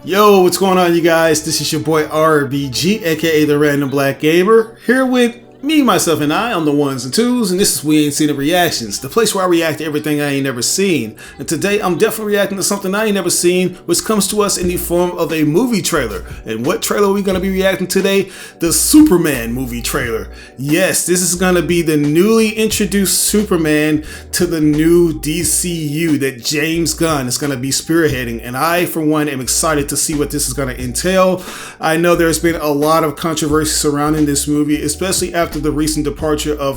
Yo, what's going on, you guys? This is your boy RBG, aka the Random Black Gamer, here with me, myself, and I on the ones and twos, and this is We Ain't Seen the Reactions, the place where I react to everything I ain't never seen. And today I'm definitely reacting to something I ain't never seen, which comes to us in the form of a movie trailer. And what trailer are we going to be reacting today? The Superman movie trailer. Yes, this is going to be the newly introduced Superman to the new DCU that James Gunn is going to be spearheading, and I, for one, am excited to see what this is going to entail. I know there's been a lot of controversy surrounding this movie, especially after the recent departure of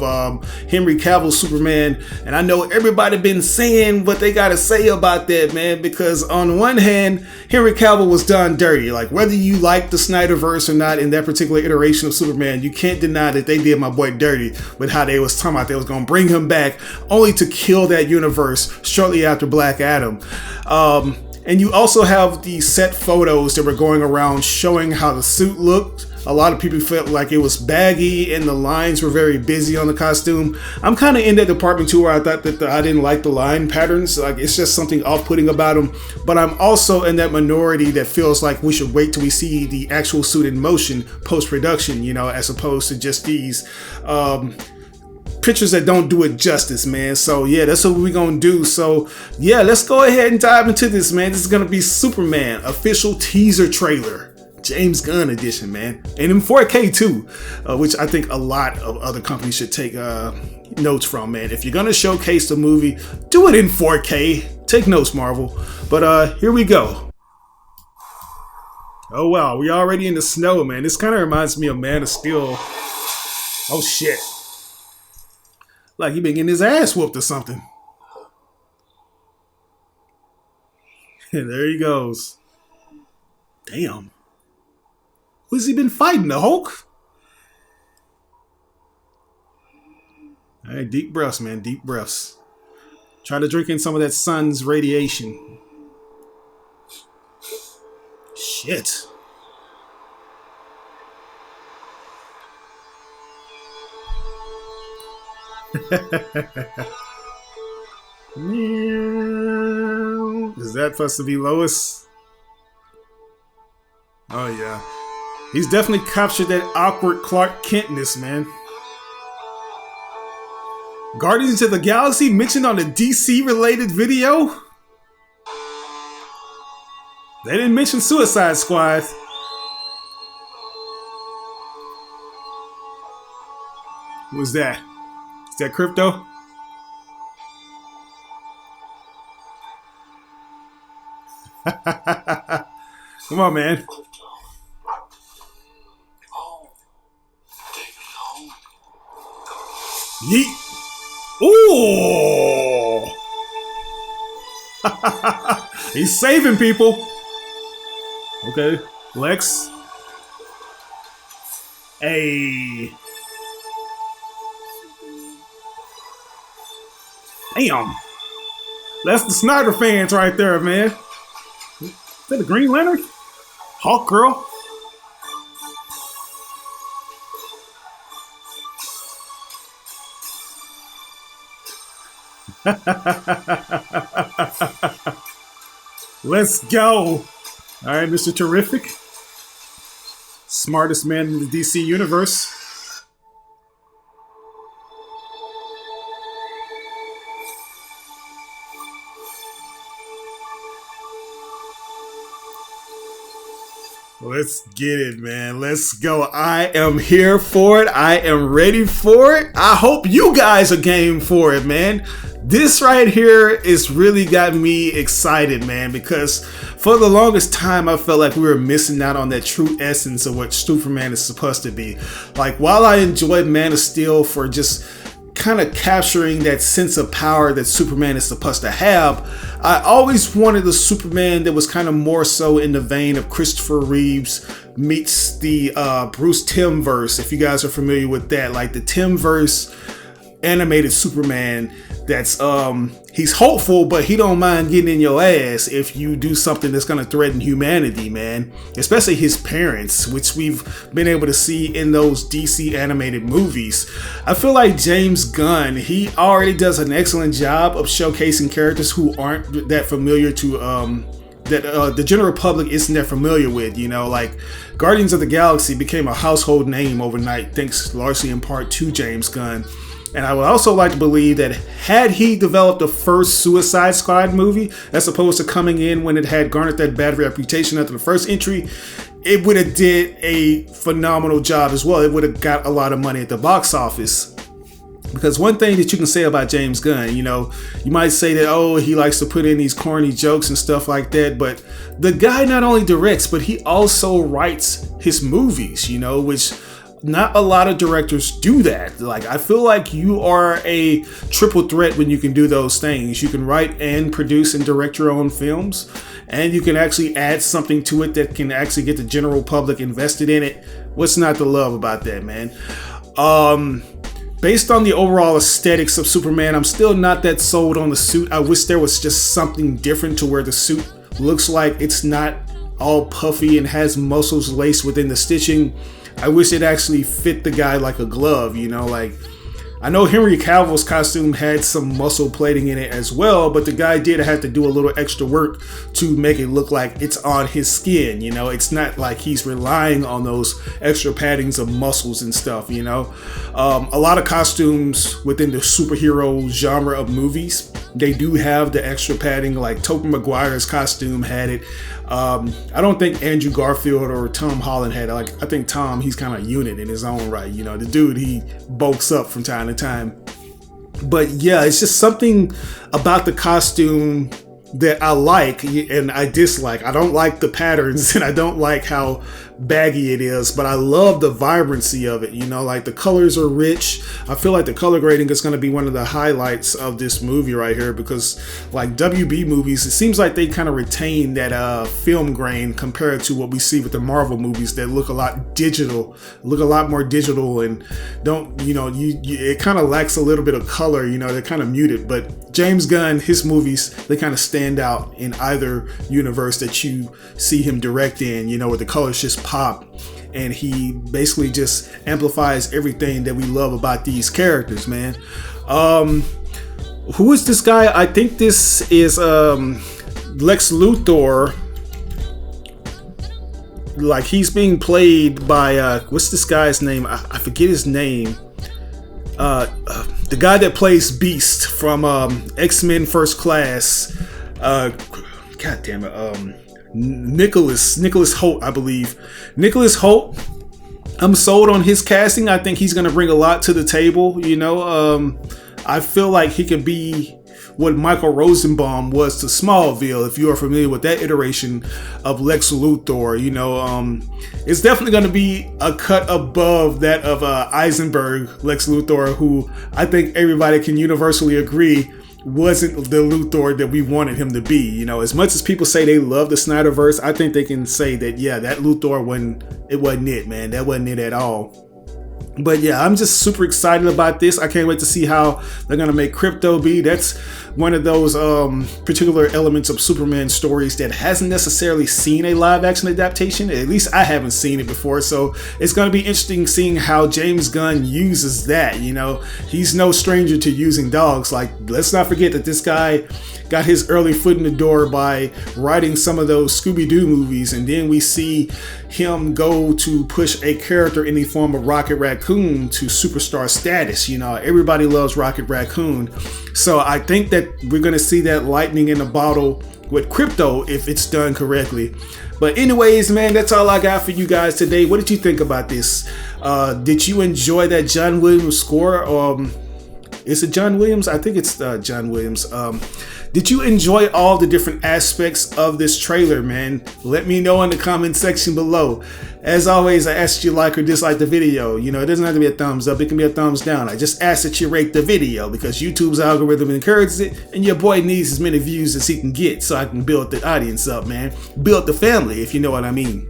Henry Calo Superman, and I know everybody been saying what they gotta say about that, man, because on one hand, Henry Calo was done dirty. Like, whether you like the Snyderverse or not in that particular iteration of Superman, you can't deny that they did my boy dirty with how they was talking about they was gonna bring him back only to kill that universe shortly after Black Adam. And you also have the set photos that were going around showing how the suit looked. A lot of people felt like it was baggy and the lines were very busy on the costume. I'm kind of in that department too, where I thought that I didn't like the line patterns. Like, it's just something off-putting about them. But I'm also in that minority that feels like we should wait till we see the actual suit in motion post-production, you know, as opposed to just these pictures that don't do it justice, man. So yeah, that's what we're gonna do. So yeah, let's go ahead and dive into this, man. This is gonna be Superman official teaser trailer, James Gunn edition, man, and in 4K too, which I think a lot of other companies should take notes from, man. If you're gonna showcase the movie, do it in 4K. Take notes, Marvel. But here we go. Oh wow, we already in the snow, man. This kind of reminds me of Man of Steel. Oh shit. Like he been getting his ass whooped or something. There he goes. Damn. Who's he been fighting? The Hulk? Alright, deep breaths, man. Deep breaths. Try to drink in some of that sun's radiation. Shit. Is that supposed to be Lois? Oh yeah. He's definitely captured that awkward Clark Kentness, man. Guardians of the Galaxy mentioned on a DC related video? They didn't mention Suicide Squad. Who was that? Is that Crypto? Come on, man. Yeet. Ooh. He's saving people. Okay. Lex. Hey. Damn. That's the Snyder fans right there, man. Is that the Green Lantern? Hawk Girl? Let's go. Alright, Mr. Terrific. Smartest man in the DC universe. Let's get it, man. Let's go. I am here for it. I am ready for it. I hope you guys are game for it, man. This right here is really got me excited, man, because for the longest time I felt like we were missing out on that true essence of what Superman is supposed to be. Like, while I enjoyed Man of Steel for just kind of capturing that sense of power that Superman is supposed to have, I always wanted a Superman that was kind of more so in the vein of Christopher Reeves meets the Bruce Timm-verse, if you guys are familiar with that, like the Timm-verse animated Superman that's he's hopeful, but he don't mind getting in your ass if you do something that's going to threaten humanity, man. Especially his parents, which we've been able to see in those DC animated movies. I feel like James Gunn, he already does an excellent job of showcasing characters who aren't that familiar to that the general public isn't that familiar with. You know, like Guardians of the Galaxy became a household name overnight, thanks largely in part to James Gunn. And I would also like to believe that had he developed the first Suicide Squad movie, as opposed to coming in when it had garnered that bad reputation after the first entry, it would have did a phenomenal job as well. It would have got a lot of money at the box office. Because one thing that you can say about James Gunn, you know, you might say that, oh, he likes to put in these corny jokes and stuff like that, but the guy not only directs, but he also writes his movies, you know, which not a lot of directors do that. Like, I feel like you are a triple threat when you can do those things. You can write and produce and direct your own films, and you can actually add something to it that can actually get the general public invested in it. What's not to love about that, man? Based on the overall aesthetics of Superman, I'm still not that sold on the suit. I wish there was just something different to where the suit looks like it's not all puffy and has muscles laced within the stitching. I wish it actually fit the guy like a glove, you know, like I know Henry Cavill's costume had some muscle plating in it as well, but the guy did have to do a little extra work to make it look like it's on his skin, you know. It's not like he's relying on those extra paddings of muscles and stuff, you know. A lot of costumes within the superhero genre of movies, they do have the extra padding, like Tobey Maguire's costume had it. I don't think Andrew Garfield or Tom Holland had it. Like, I think Tom, he's kind of a unit in his own right, you know. The dude, he bulks up from time to time. But yeah, it's just something about the costume that I like and I dislike. I don't like the patterns and I don't like how baggy it is, but I love the vibrancy of it, you know, like the colors are rich. I feel like the color grading is going to be one of the highlights of this movie right here, because like WB movies, it seems like they kind of retain that film grain compared to what we see with the Marvel movies that look a lot more digital and don't, you know, it kind of lacks a little bit of color, you know, they're kind of muted. But James Gunn, his movies, they kind of stand out in either universe that you see him direct in, you know, where the colors just pop and he basically just amplifies everything that we love about these characters, man. Who is this guy? I think this is Lex Luthor. Like, he's being played by what's this guy's name? I forget his name. The guy that plays Beast from X-Men First Class. God damn it. Nicholas Hoult, I believe. Nicholas Hoult, I'm sold on his casting. I think he's going to bring a lot to the table, you know. I feel like he could be what Michael Rosenbaum was to Smallville, if you are familiar with that iteration of Lex Luthor, you know. It's definitely going to be a cut above that of Eisenberg Lex Luthor, who I think everybody can universally agree wasn't the Luthor that we wanted him to be. You know, as much as people say they love the Snyderverse, I think they can say that, yeah, that Luthor wasn't it, man. That wasn't it at all. But yeah, I'm just super excited about this. I can't wait to see how they're going to make Crypto be. That's one of those particular elements of Superman stories that hasn't necessarily seen a live action adaptation. At least I haven't seen it before. So it's going to be interesting seeing how James Gunn uses that. You know, he's no stranger to using dogs. Like, let's not forget that this guy got his early foot in the door by writing some of those Scooby-Doo movies, and then we see him go to push a character in the form of Rocket Raccoon to superstar status. You know, everybody loves Rocket Raccoon. So I think that we're going to see that lightning in a bottle with Crypto if it's done correctly. But anyways, man, that's all I got for you guys today. What did you think about this? Did you enjoy that John Williams score? Is it John Williams? I think it's John Williams. Did you enjoy all the different aspects of this trailer, man? Let me know in the comment section below. As always, I ask you to like or dislike the video. You know, it doesn't have to be a thumbs up. It can be a thumbs down. I just ask that you rate the video because YouTube's algorithm encourages it, and your boy needs as many views as he can get so I can build the audience up, man. Build the family, if you know what I mean.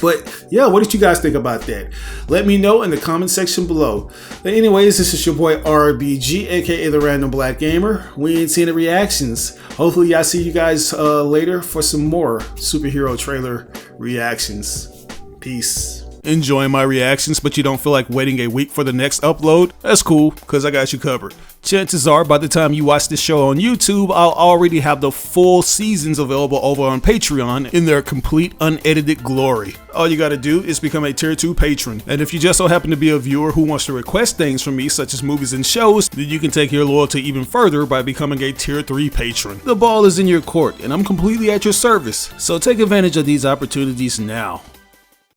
But yeah, what did you guys think about that? Let me know in the comment section below. But anyways, this is your boy RBG, aka the Random Black Gamer. We ain't seen the reactions. Hopefully I see you guys later for some more superhero trailer reactions. Peace. enjoying my reactions but you don't feel like waiting a week for the next upload, that's cool, because I got you covered. Chances are by the time you watch this show on YouTube, I'll already have the full seasons available over on Patreon in their complete unedited glory. All you gotta do is become a tier 2 patron, and if you just so happen to be a viewer who wants to request things from me such as movies and shows, then you can take your loyalty even further by becoming a tier 3 patron. The ball is in your court and I'm completely at your service, so take advantage of these opportunities now.